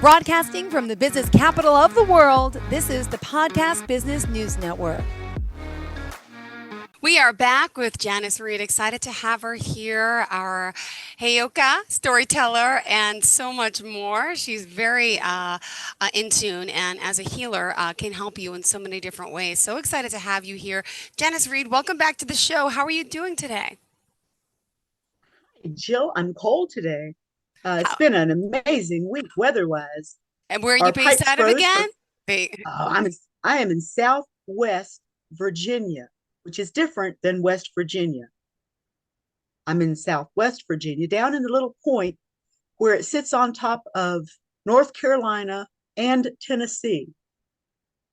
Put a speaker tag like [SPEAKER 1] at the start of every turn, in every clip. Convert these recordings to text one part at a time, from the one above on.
[SPEAKER 1] Broadcasting from the business capital of the world, this is the Podcast Business News Network. We are back with Janis Reed. Excited to have her here, our Heyoka storyteller, and so much more. She's very in tune, and as a healer, can help you in so many different ways. So excited to have you here. Janis Reed, welcome back to the show. How are you doing today?
[SPEAKER 2] Jill, I'm cold today. It's
[SPEAKER 1] How,
[SPEAKER 2] been an amazing week weather-wise.
[SPEAKER 1] and where are you
[SPEAKER 2] Our
[SPEAKER 1] based
[SPEAKER 2] pipes
[SPEAKER 1] out of
[SPEAKER 2] froze
[SPEAKER 1] again?
[SPEAKER 2] for. I am in Southwest Virginia, which is different than West Virginia. I'm in Southwest Virginia, down in the little point where it sits on top of North Carolina and Tennessee.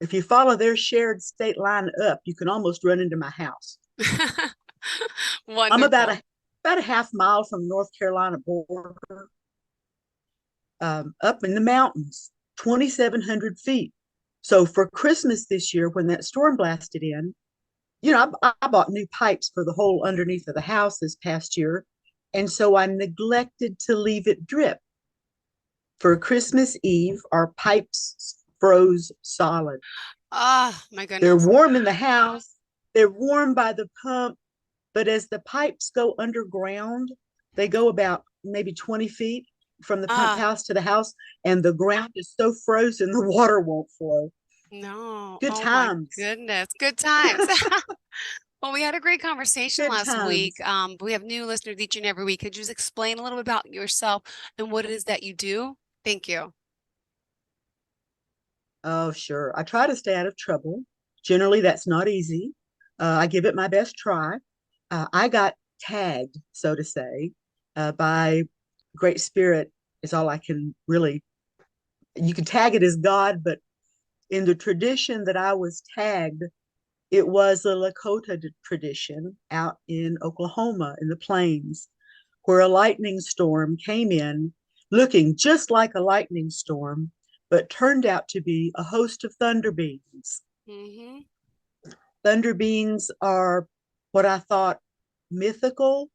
[SPEAKER 2] If you follow their shared state line up, you can almost run into my house. I'm
[SPEAKER 1] Wonderful.
[SPEAKER 2] about a half mile from North Carolina border, up in the mountains, 2,700 feet. So for Christmas this year, when that storm blasted in, I bought new pipes for the whole underneath of the house this past year. And so I neglected to leave it drip. For Christmas Eve, our pipes froze solid.
[SPEAKER 1] Oh, my
[SPEAKER 2] They're
[SPEAKER 1] goodness.
[SPEAKER 2] warm in the house, they're warm by the pump, but as the pipes go underground, they go about maybe 20 feet from the pump
[SPEAKER 1] Ah,
[SPEAKER 2] house to the house, and the ground is so frozen the water won't flow.
[SPEAKER 1] no.
[SPEAKER 2] Good
[SPEAKER 1] Oh, my
[SPEAKER 2] times.
[SPEAKER 1] goodness. Good times. Well, we had a great conversation
[SPEAKER 2] Good
[SPEAKER 1] last week.
[SPEAKER 2] times.
[SPEAKER 1] We have new listeners each and every week. Could you just explain a little bit about yourself and what it is that you do? Thank you.
[SPEAKER 2] Oh, sure. I try to stay out of trouble. Generally, that's not easy. I give it my best try. I got tagged, so to say, by Great Spirit, is all I can really. You can tag it as God, but in the tradition that I was tagged, it was a Lakota tradition out in Oklahoma in the plains, where a lightning storm came in looking just like a lightning storm, but turned out to be a host of thunder beings.
[SPEAKER 1] Hmm.
[SPEAKER 2] Thunder beings are what I thought mythical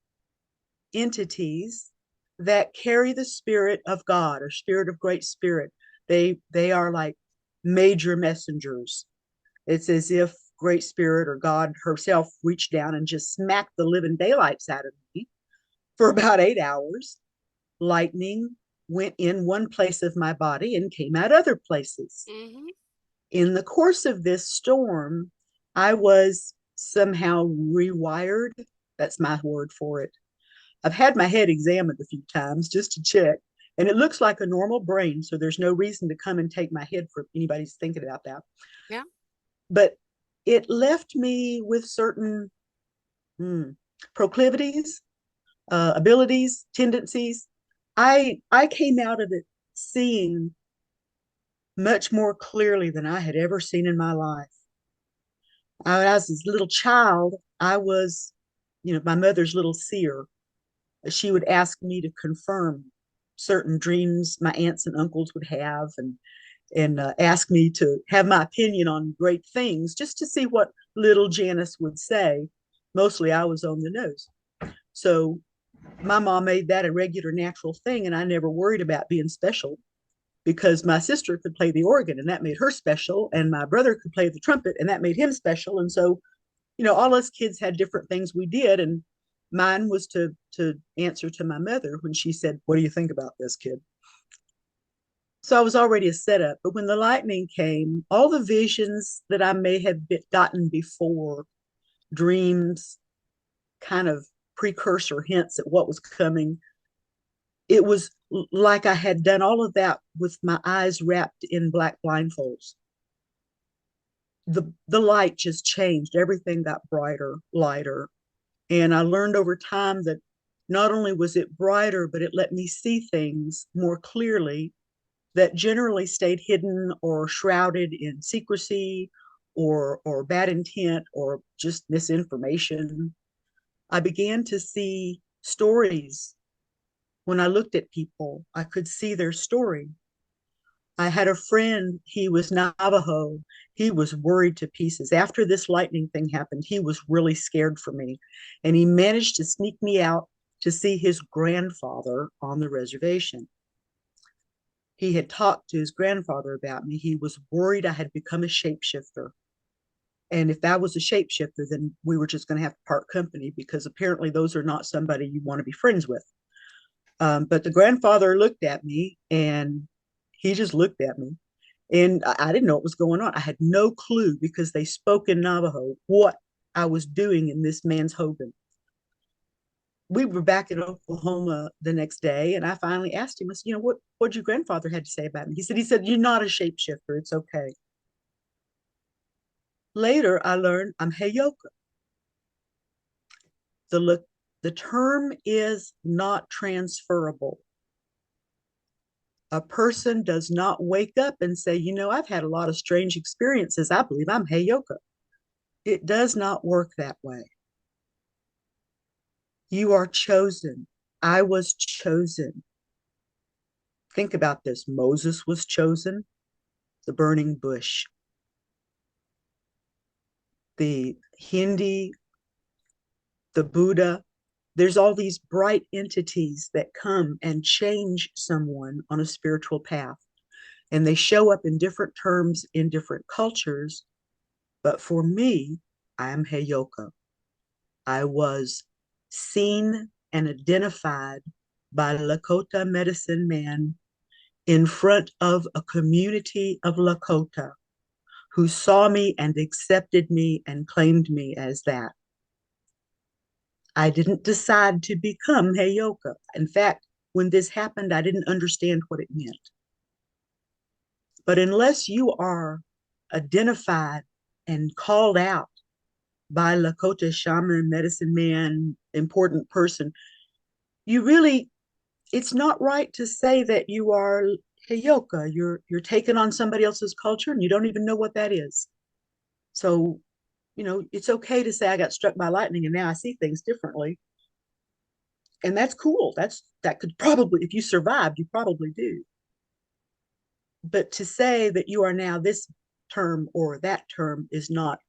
[SPEAKER 2] entities that carry the spirit of God or spirit of great spirit. They are like major messengers. It's as if Great Spirit or God herself reached down and just smacked the living daylights out of me for about 8 hours. Lightning went in one place of my body and came out other places.
[SPEAKER 1] Hmm.
[SPEAKER 2] In the course of this storm, I was somehow rewired. That's my word for it. I've had my head examined a few times just to check, and it looks like a normal brain, so there's no reason to come and take my head for anybody's thinking about that.
[SPEAKER 1] Yeah.
[SPEAKER 2] But it left me with certain hmm, proclivities, abilities, tendencies. I came out of it seeing much more clearly than I had ever seen in my life. As a little child, I was, my mother's little seer. She would ask me to confirm certain dreams my aunts and uncles would have, and ask me to have my opinion on great things, just to see what little Janis would say. Mostly, I was on the nose. So my mom made that a regular, natural thing, and I never worried about being special because my sister could play the organ, and that made her special, and my brother could play the trumpet, and that made him special. And so, all us kids had different things we did, and mine was to answer to my mother when she said, "What do you think about this, kid?" So I was already a setup. But when the lightning came, all the visions that I may have gotten before, dreams, kind of precursor hints at what was coming, it was like I had done all of that with my eyes wrapped in black blindfolds. The light just changed. Everything got brighter, lighter. And I learned over time that not only was it brighter, but it let me see things more clearly that generally stayed hidden or shrouded in secrecy or bad intent or just misinformation. I began to see stories. When I looked at people, I could see their story. I had a friend, he was Navajo. He was worried to pieces. After this lightning thing happened, he was really scared for me. And he managed to sneak me out to see his grandfather on the reservation. He had talked to his grandfather about me. He was worried I had become a shapeshifter. And if that was a shapeshifter, then we were just going to have to part company because apparently those are not somebody you want to be friends with. But the grandfather looked at me and he just looked at me. And I didn't know what was going on. I had no clue because they spoke in Navajo what I was doing in this man's hogan. We were back in Oklahoma the next day, and I finally asked him, I said, what your grandfather had to say about me? He said, you're not a shapeshifter. It's okay. Later, I learned I'm Heyoka. The, the term is not transferable. A person does not wake up and say, I've had a lot of strange experiences. I believe I'm Heyoka. It does not work that way. You are chosen. I was chosen. Think about this. Moses was chosen, the burning bush, the Hindi, the Buddha. There's all these bright entities that come and change someone on a spiritual path. And they show up in different terms in different cultures. But for me, I am Heyoka. I was seen and identified by Lakota medicine man in front of a community of Lakota who saw me and accepted me and claimed me as that. I didn't decide to become Heyoka. In fact, when this happened, I didn't understand what it meant. But unless you are identified and called out by Lakota shaman, medicine man, important person, you really, it's not right to say that you are Heyoka. You're taking on somebody else's culture and you don't even know what that is. So, it's okay to say I got struck by lightning and now I see things differently. And that's cool. That could probably, if you survived, you probably do. But to say that you are now this term or that term is not.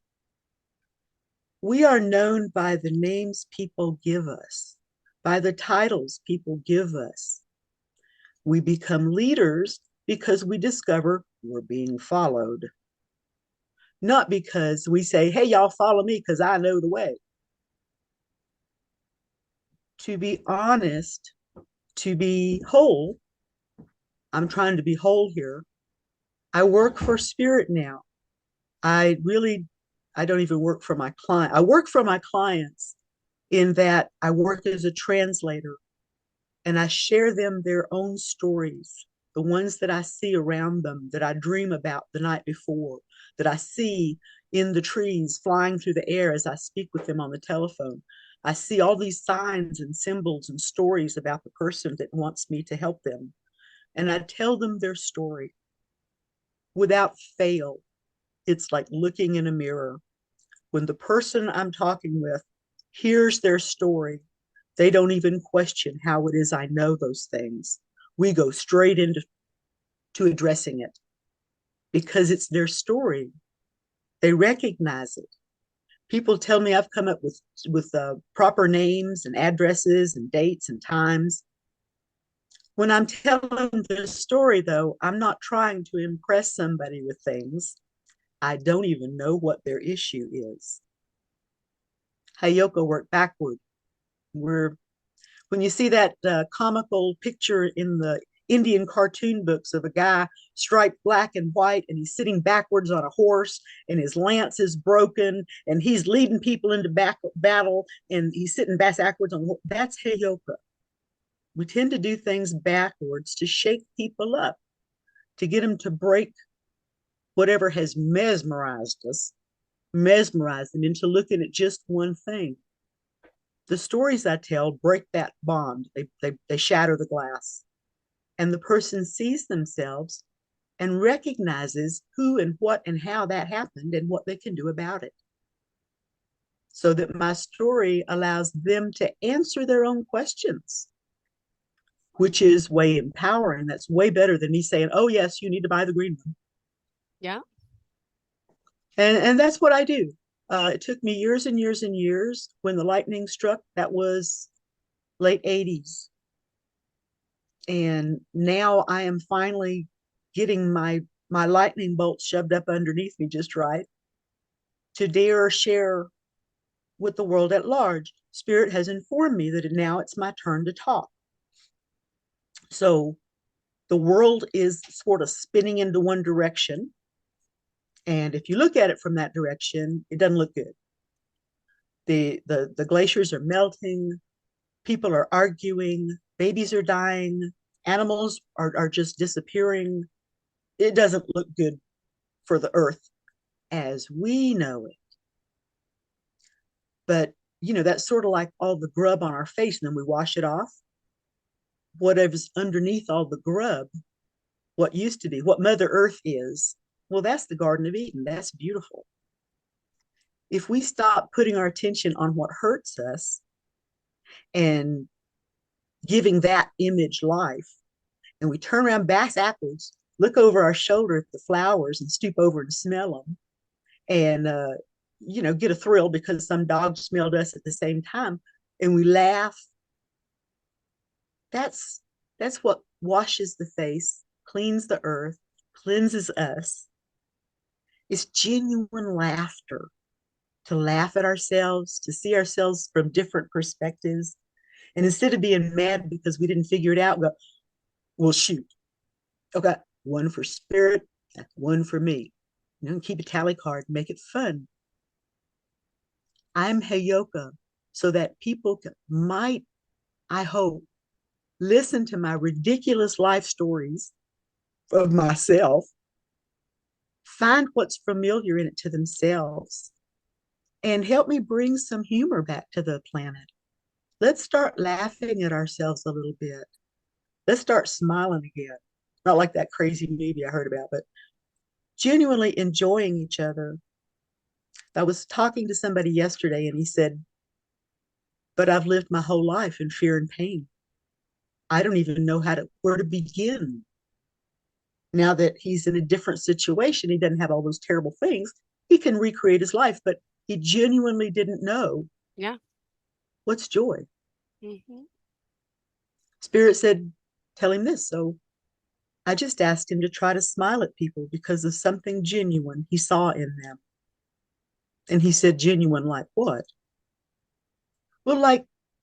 [SPEAKER 2] We are known by the names people give us, by the titles people give us. We become leaders because we discover we're being followed, not because we say, hey, y'all follow me because I know the way. To be honest, to be whole, I'm trying to be whole here. I work for spirit now. I really, I don't even work for my client. I work for my clients in that I work as a translator and I share them their own stories, the ones that I see around them, that I dream about the night before, that I see in the trees flying through the air as I speak with them on the telephone. I see all these signs and symbols and stories about the person that wants me to help them. And I tell them their story without fail. It's like looking in a mirror. When the person I'm talking with hears their story, they don't even question how it is I know those things. We go straight into addressing it because it's their story. They recognize it. People tell me I've come up with proper names and addresses and dates and times. When I'm telling the story, though, I'm not trying to impress somebody with things. I don't even know what their issue is. Hayoko worked backward. We're When you see that comical picture in the Indian cartoon books of a guy striped black and white, and he's sitting backwards on a horse, and his lance is broken, and he's leading people into battle, and he's sitting backwards on that's Heyoka. We tend to do things backwards to shake people up, to get them to break whatever has mesmerized them into looking at just one thing. The stories I tell break that bond. They shatter the glass. And the person sees themselves and recognizes who and what and how that happened and what they can do about it. So that my story allows them to answer their own questions, which is way empowering. That's way better than me saying, oh, yes, you need to buy the green one.
[SPEAKER 1] Yeah.
[SPEAKER 2] And that's what I do. It took me years and years and years. When the lightning struck, that was late 80s. And now I am finally getting my lightning bolt shoved up underneath me just right to dare share with the world at large. Spirit has informed me that now it's my turn to talk. So the world is sort of spinning into one direction. And if you look at it from that direction, it doesn't look good. The glaciers are melting, people are arguing, babies are dying, animals are just disappearing. It doesn't look good for the earth as we know it. But, that's sort of like all the grub on our face, and then we wash it off. Whatever's underneath all the grub, what used to be, what Mother Earth is, well, that's the Garden of Eden. That's beautiful. If we stop putting our attention on what hurts us and giving that image life, and we turn around backwards, look over our shoulder at the flowers and stoop over and smell them, and get a thrill because some dog smelled us at the same time, and we laugh. That's that's what washes the face, cleans the earth, cleanses us. It's genuine laughter, to laugh at ourselves, to see ourselves from different perspectives. And instead of being mad because we didn't figure it out, go, well, shoot. Okay, one for spirit, one for me. Keep a tally card, make it fun. I'm Heyoka, so that people might, I hope, listen to my ridiculous life stories of myself, find what's familiar in it to themselves, and help me bring some humor back to the planet. Let's start laughing at ourselves a little bit. Let's start smiling again. Not like that crazy movie I heard about, but genuinely enjoying each other. I was talking to somebody yesterday and he said, but I've lived my whole life in fear and pain. I don't even know where to begin. Now that he's in a different situation, he doesn't have all those terrible things. He can recreate his life, but he genuinely didn't know
[SPEAKER 1] Yeah.
[SPEAKER 2] what's joy.
[SPEAKER 1] Hmm.
[SPEAKER 2] Spirit said, tell him this. So I just asked him to try to smile at people because of something genuine he saw in them. And he said, genuine like what? Well,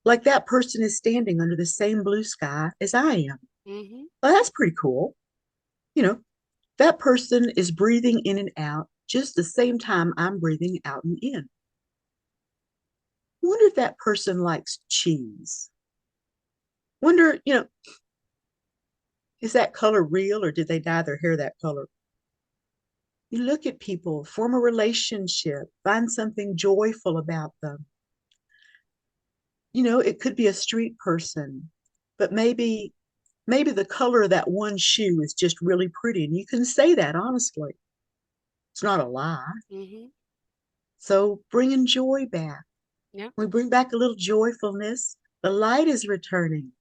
[SPEAKER 2] like that person is standing under the same blue sky as I am.
[SPEAKER 1] Hmm.
[SPEAKER 2] Well, that's pretty cool. You know, that person is breathing in and out just the same time I'm breathing out and in. Wonder if that person likes cheese. Wonder, is that color real or did they dye their hair that color? You look at people, form a relationship, find something joyful about them. It could be a street person, but maybe the color of that one shoe is just really pretty. And you can say that honestly. It's not a lie.
[SPEAKER 1] Hmm.
[SPEAKER 2] So bringing joy back.
[SPEAKER 1] Yeah.
[SPEAKER 2] We bring back a little joyfulness. The light is returning.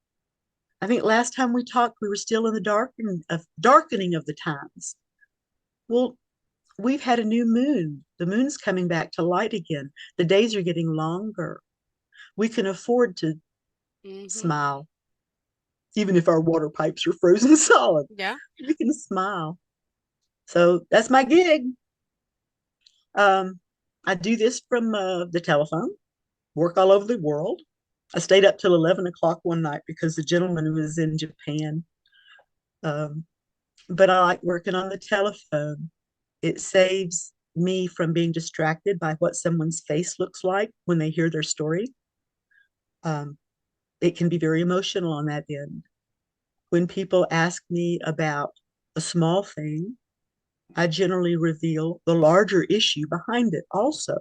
[SPEAKER 2] I think last time we talked, we were still in the darkening of the times. Well, we've had a new moon. The moon's coming back to light again. The days are getting longer. We can afford to
[SPEAKER 1] Hmm.
[SPEAKER 2] smile, even if our water pipes are frozen solid.
[SPEAKER 1] Yeah.
[SPEAKER 2] We can smile. So that's my gig. I do this from the telephone, work all over the world. I stayed up till 11 o'clock one night because the gentleman was in Japan. Um, but I like working on the telephone. It saves me from being distracted by what someone's face looks like when they hear their story. Um, it can be very emotional on that end. When people ask me about a small thing, I generally reveal the larger issue behind it also.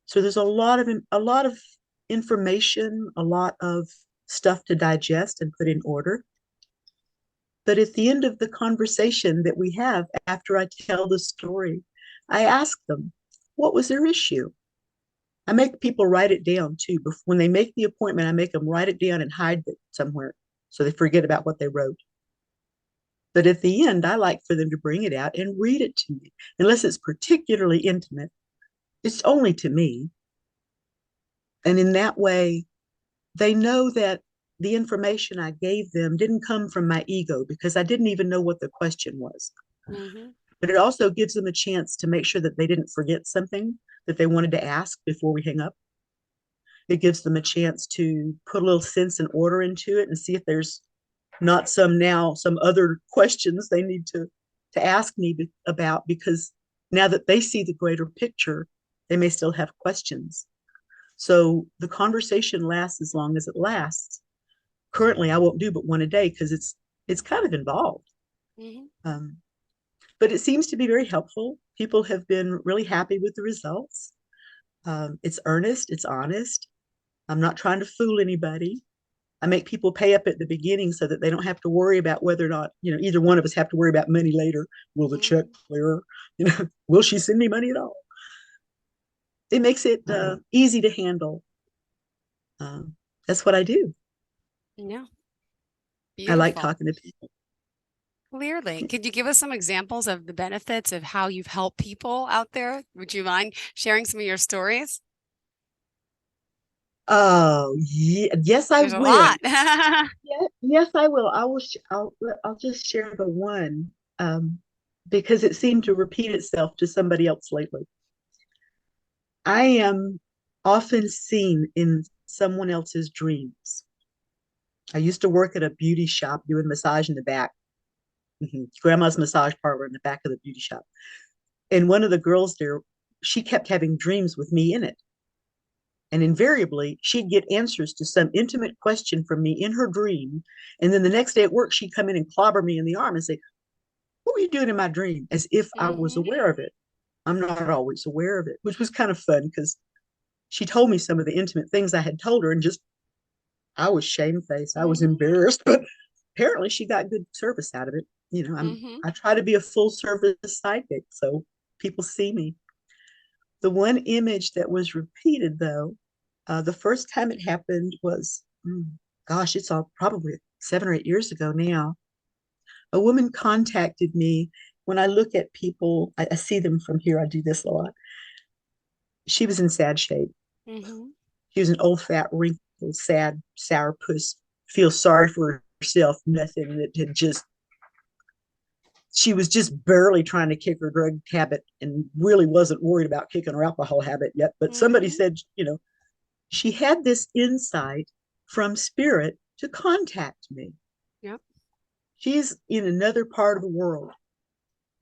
[SPEAKER 2] So there's a lot of information, a lot of stuff to digest and put in order. But at the end of the conversation that we have after I tell the story, I ask them, what was their issue? I make people write it down too. When they make the appointment, I make them write it down and hide it somewhere so they forget about what they wrote. But at the end, I like for them to bring it out and read it to me, unless it's particularly intimate. It's only to me. And in that way, they know that the information I gave them didn't come from my ego because I didn't even know what the question was.
[SPEAKER 1] Mhm.
[SPEAKER 2] But it also gives them a chance to make sure that they didn't forget something that they wanted to ask before we hang up. It gives them a chance to put a little sense and order into it and see if there's not some other questions they need to ask me about, because now that they see the greater picture, they may still have questions. So the conversation lasts as long as it lasts. Currently, I won't do but one a day because it's kind of involved.
[SPEAKER 1] Mhm.
[SPEAKER 2] Um, but it seems to be very helpful. People have been really happy with the results. It's earnest, it's honest. I'm not trying to fool anybody. I make people pay up at the beginning so that they don't have to worry about whether or not, either one of us have to worry about money later. Will the check
[SPEAKER 1] Mhm.
[SPEAKER 2] clear? Will she send me money at all? It makes it easy to handle. Um, that's what I do.
[SPEAKER 1] Yeah.
[SPEAKER 2] I like
[SPEAKER 1] Beautiful.
[SPEAKER 2] talking to people.
[SPEAKER 1] Clearly. Could you give us some examples of the benefits of how you've helped people out there? Would you mind sharing some of your stories?
[SPEAKER 2] Oh, yes, I
[SPEAKER 1] There's a
[SPEAKER 2] will.
[SPEAKER 1] lot.
[SPEAKER 2] Yeah, yes, I will. I'll just share the one, um, because it seemed to repeat itself to somebody else lately. I am often seen in someone else's dreams. I used to work at a beauty shop doing massage in the back. Grandma's massage parlor in the back of the beauty shop. And one of the girls there, she kept having dreams with me in it. And invariably, she'd get answers to some intimate question from me in her dream. And then the next day at work, she'd come in and clobber me in the arm and say, "What were you doing in my dream?" As if I was
[SPEAKER 1] Mhm.
[SPEAKER 2] aware of it. I'm not always aware of it, which was kind of fun because she told me some of the intimate things I had told her, and just I was shamefaced. I was
[SPEAKER 1] Mhm.
[SPEAKER 2] embarrassed, but apparently she got good service out of it.
[SPEAKER 1] Mhm.
[SPEAKER 2] I try to be a full service psychic, so people see me. The one image that was repeated, though, the first time it happened was, gosh, it's all probably 7 or 8 years ago now. A woman contacted me. When I look at people, I see them from here. I do this a lot. She was in sad shape.
[SPEAKER 1] Mhm.
[SPEAKER 2] She was an old, fat, wrinkled, sad, sourpuss. Feels sorry for herself. Nothing that had just she was just barely trying to kick her drug habit and really wasn't worried about kicking her alcohol habit yet. But somebody
[SPEAKER 1] Mhm.
[SPEAKER 2] said, she had this insight from spirit to contact me.
[SPEAKER 1] Yep.
[SPEAKER 2] She's in another part of the world.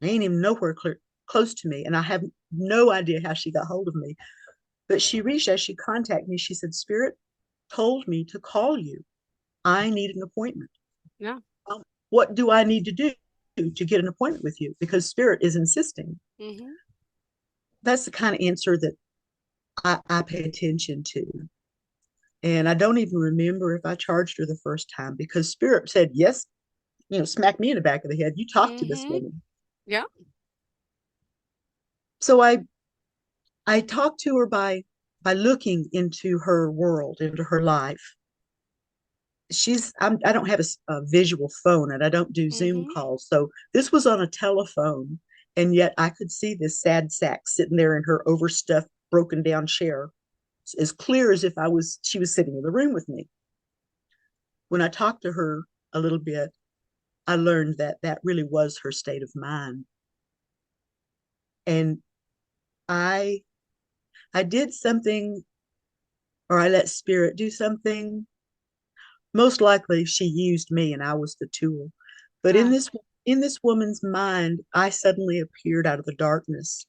[SPEAKER 2] They ain't even nowhere close to me. And I have no idea how she got hold of me. But she reached out, she contacted me. She said, Spirit told me to call you. I need an appointment.
[SPEAKER 1] Yeah.
[SPEAKER 2] What do I need to do to get an appointment with you? Because Spirit is insisting.
[SPEAKER 1] Mhm.
[SPEAKER 2] That's the kind of answer that I pay attention to. And I don't even remember if I charged her the first time because Spirit said, yes, smack me in the back of the head. You talk to this
[SPEAKER 1] Mhm.
[SPEAKER 2] woman.
[SPEAKER 1] Yeah.
[SPEAKER 2] So I talked to her by looking into her world, into her life. I don't have a visual phone and I don't do Zoom
[SPEAKER 1] Mhm.
[SPEAKER 2] calls. So this was on a telephone. And yet I could see this sad sack sitting there in her overstuffed, broken down chair, as clear as if she was sitting in the room with me. When I talked to her a little bit, I learned that that really was her state of mind. And I I did something, or I let spirit do something. Most likely she used me and I was the tool. But
[SPEAKER 1] Ah.
[SPEAKER 2] in this woman's mind, I suddenly appeared out of the darkness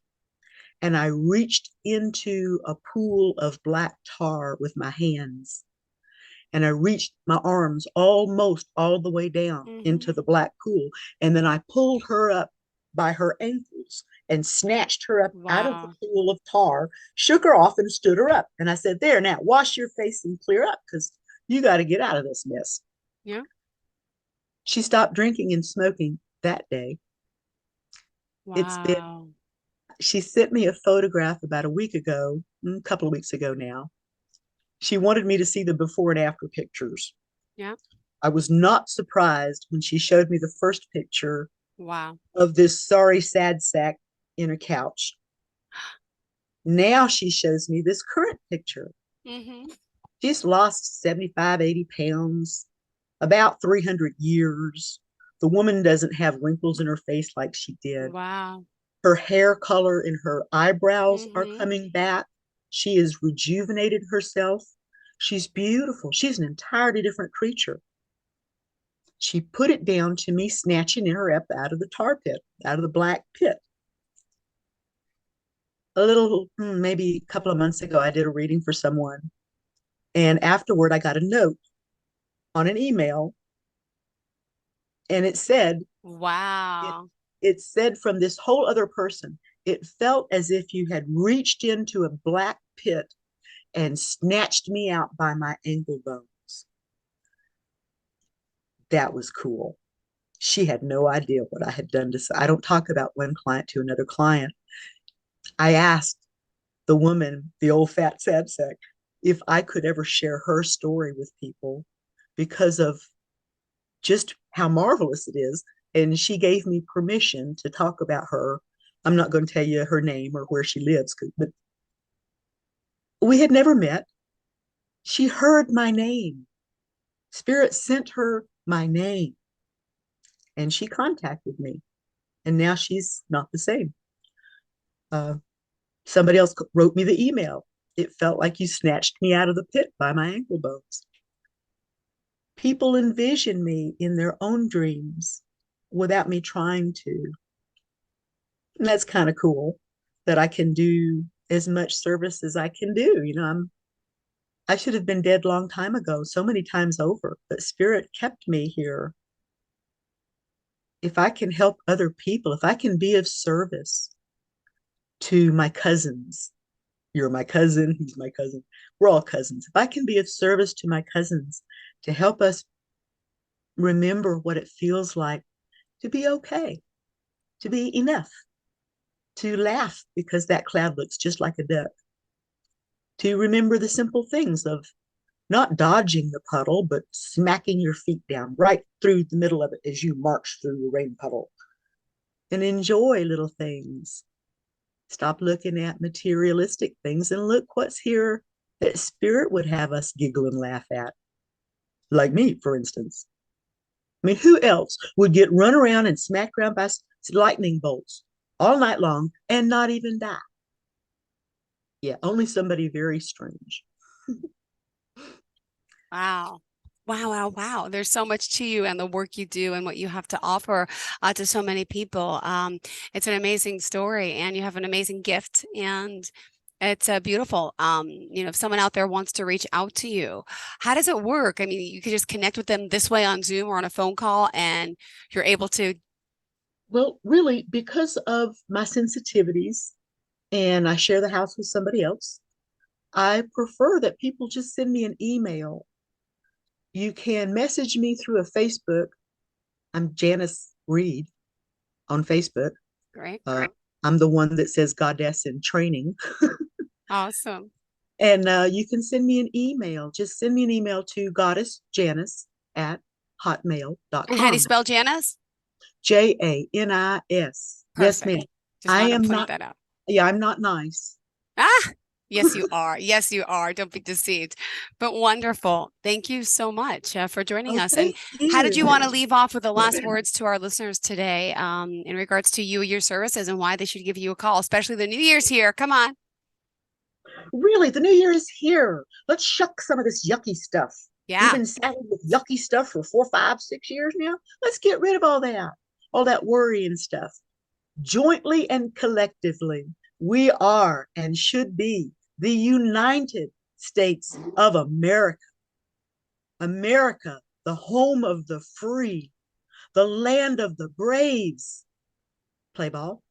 [SPEAKER 2] and I reached into a pool of black tar with my hands. And I reached my arms almost all the way down into
[SPEAKER 1] Mhm.
[SPEAKER 2] the black pool. And then I pulled her up by her ankles and snatched her up out of the
[SPEAKER 1] Wow.
[SPEAKER 2] pool of tar, shook her off, and stood her up. And I said, "There, now wash your face and clear up because you got to get out of this mess."
[SPEAKER 1] Yeah.
[SPEAKER 2] She stopped drinking and smoking that day. It's been,
[SPEAKER 1] Wow.
[SPEAKER 2] she sent me a photograph about a week ago, a couple of weeks ago now. She wanted me to see the before and after pictures.
[SPEAKER 1] Yeah.
[SPEAKER 2] I was not surprised when she showed me the first picture
[SPEAKER 1] Wow.
[SPEAKER 2] of this sorry, sad sack in a couch. Now she shows me this current picture.
[SPEAKER 1] Mhm.
[SPEAKER 2] She's lost 75, 80 pounds, about 300 years. The woman doesn't have wrinkles in her face like she did.
[SPEAKER 1] Wow.
[SPEAKER 2] Her hair color and her eyebrows are
[SPEAKER 1] Mm-hmm.
[SPEAKER 2] coming back. She has rejuvenated herself. She's beautiful. She's an entirely different creature. She put it down to me snatching her up out of the tar pit, out of the black pit. A little, maybe a couple of months ago, I did a reading for someone. And afterward, I got a note on an email, and it,
[SPEAKER 1] Wow.
[SPEAKER 2] it said from this whole other person, it felt as if you had reached into a black pit and snatched me out by my ankle bones. That was cool. She had no idea what I had done to. I don't talk about one client to another client. I asked the woman, the old fat sad sack, if I could ever share her story with people because of just how marvelous it is. And she gave me permission to talk about her. I'm not going to tell you her name or where she lives, but we had never met. She heard my name. Spirit sent her my name and she contacted me. And now she's not the same. Uh, Somebody else wrote me the email. It felt like you snatched me out of the pit by my ankle bones. People envision me in their own dreams without me trying to. And that's kind of cool that I can do as much service as I can do. I should have been dead long time ago, so many times over, but spirit kept me here. If I can help other people, if I can be of service to my cousins, you're my cousin, he's my cousin, we're all cousins. If I can be of service to my cousins to help us remember what it feels like to be okay, to be enough, to laugh because that cloud looks just like a duck, to remember the simple things of not dodging the puddle, but smacking your feet down right through the middle of it as you march through the rain puddle and enjoy little things. Stop looking at materialistic things and look what's here that spirit would have us giggle and laugh at. Like me, for instance. I mean, who else would get run around and smacked around by lightning bolts all night long and not even die? Yeah, only somebody very strange.
[SPEAKER 1] Wow. Wow, wow, wow. There's so much to you and the work you do and what you have to offer to so many people. It's an amazing story and you have an amazing gift and it's beautiful. If someone out there wants to reach out to you, how does it work? I mean, you could just connect with them this way on Zoom or on a phone call and you're able to.
[SPEAKER 2] Well, really, because of my sensitivities and I share the house with somebody else, I prefer that people just send me an email. You can message me through a Facebook. I'm Janis Reed on Facebook.
[SPEAKER 1] Great.
[SPEAKER 2] I'm the one that says Goddess in Training.
[SPEAKER 1] Awesome.
[SPEAKER 2] And you can send me an email. Just send me an email to goddessjanis at
[SPEAKER 1] And how do you
[SPEAKER 2] hotmail.com.
[SPEAKER 1] spell Janice?
[SPEAKER 2] Janis. Yes, ma'am.
[SPEAKER 1] Perfect. Just
[SPEAKER 2] I
[SPEAKER 1] wanted to
[SPEAKER 2] am
[SPEAKER 1] point
[SPEAKER 2] not,
[SPEAKER 1] that out.
[SPEAKER 2] yeah, I'm not nice.
[SPEAKER 1] Ah, yes, you are. Yes, you are. Don't be deceived. But wonderful. Thank you so much for joining
[SPEAKER 2] Oh,
[SPEAKER 1] us. And
[SPEAKER 2] thank
[SPEAKER 1] how did
[SPEAKER 2] you.
[SPEAKER 1] you want to leave off with the last words to our listeners today in regards to you, your services, and why they should give you a call, especially the New Year's here? Come on.
[SPEAKER 2] Really, the new year is here. Let's shuck some of this yucky stuff. We've
[SPEAKER 1] Yeah.
[SPEAKER 2] been saddled with yucky stuff for 4, 5, 6 years now. Let's get rid of all that worry and stuff. Jointly and collectively, we are and should be the United States of America. America, the home of the free, the land of the braves. Play ball.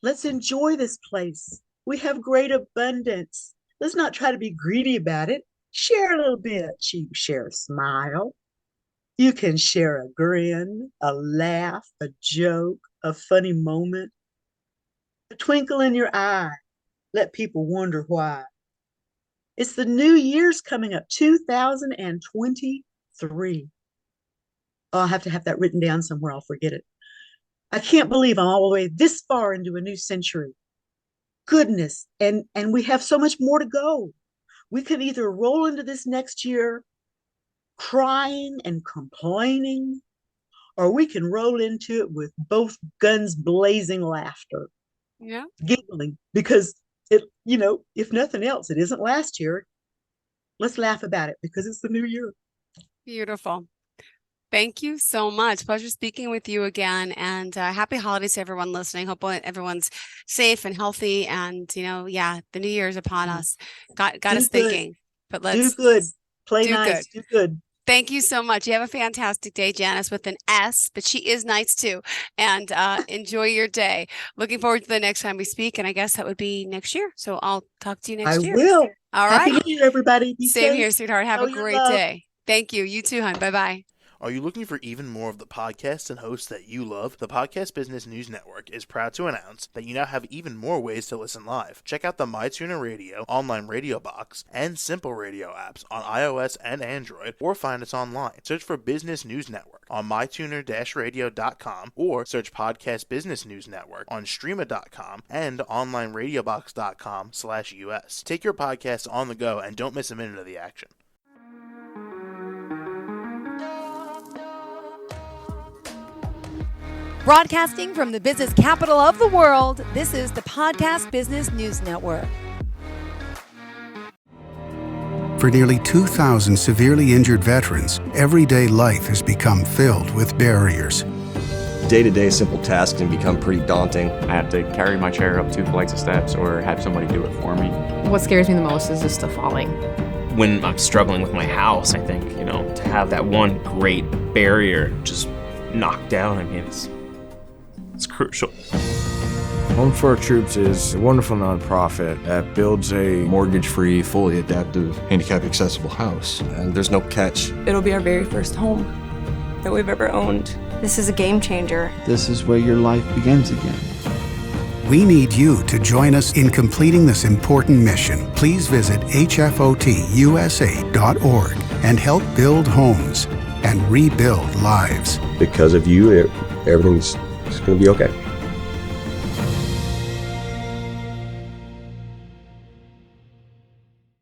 [SPEAKER 2] Let's enjoy this place. We have great abundance. Let's not try to be greedy about it. Share a little bit. You share a smile. You can share a grin, a laugh, a joke, a funny moment, a twinkle in your eye. Let people wonder why. It's the new year's coming up, 2023. Oh, I'll have to have that written down somewhere. I'll forget it. I can't believe I'm all the way this far into a new century. Goodness. And we have so much more to go. We can either roll into this next year crying and complaining, or we can roll into it with both guns blazing laughter,
[SPEAKER 1] Yeah.
[SPEAKER 2] giggling, because if nothing else, it isn't last year. Let's laugh about it because it's the new year.
[SPEAKER 1] Beautiful. Thank you so much. Pleasure speaking with you again. And happy holidays to everyone listening. Hope everyone's safe and healthy. And, the new year is upon us. Got
[SPEAKER 2] Do
[SPEAKER 1] us
[SPEAKER 2] good.
[SPEAKER 1] thinking, but
[SPEAKER 2] Do
[SPEAKER 1] let's
[SPEAKER 2] good. Play
[SPEAKER 1] do good.
[SPEAKER 2] nice. Do good.
[SPEAKER 1] Thank you so much. You have a fantastic day, Janis, with an S, but she is nice too. And enjoy your day. Looking forward to the next time we speak. And I guess that would be next year. So I'll talk to you
[SPEAKER 2] I
[SPEAKER 1] next year.
[SPEAKER 2] will.
[SPEAKER 1] All
[SPEAKER 2] Happy
[SPEAKER 1] right.
[SPEAKER 2] New Year, everybody. Be
[SPEAKER 1] Same
[SPEAKER 2] safe.
[SPEAKER 1] here, sweetheart. Have
[SPEAKER 2] Show
[SPEAKER 1] a
[SPEAKER 2] your
[SPEAKER 1] great
[SPEAKER 2] love.
[SPEAKER 1] day. Thank you. You too, hon. Bye-bye.
[SPEAKER 3] Are you looking for even more of the podcasts and hosts that you love? The Podcast Business News Network is proud to announce that you now have even more ways to listen live. Check out the MyTuner Radio, online radio box, and Simple Radio apps on iOS and Android, or find us online. Search for Business News Network on mytuner-radio.com, or search Podcast Business News Network on streama.com and onlineradiobox.com/US. Take your podcasts on the go and don't miss a minute of the action.
[SPEAKER 4] Broadcasting from the business capital of the world, this is the Podcast Business News Network.
[SPEAKER 5] For nearly 2,000 severely injured veterans, everyday life has become filled with barriers.
[SPEAKER 6] Day-to-day simple tasks can become pretty daunting.
[SPEAKER 7] I have to carry my chair up 2 flights of steps or have somebody do it for me.
[SPEAKER 8] What scares me the most is just the falling.
[SPEAKER 9] When I'm struggling with my house, I think, to have that one great barrier just knocked down, it's crucial.
[SPEAKER 10] Home for Our Troops is a wonderful nonprofit that builds a
[SPEAKER 6] mortgage-free, fully adaptive, handicap-accessible house. And there's no catch.
[SPEAKER 11] It'll be our very first home that we've ever owned. This is a game changer.
[SPEAKER 12] This is where your life begins again.
[SPEAKER 5] We need you to join us in completing this important mission. Please visit hfotusa.org and help build homes and rebuild lives.
[SPEAKER 6] Because of you, everything's going to be okay.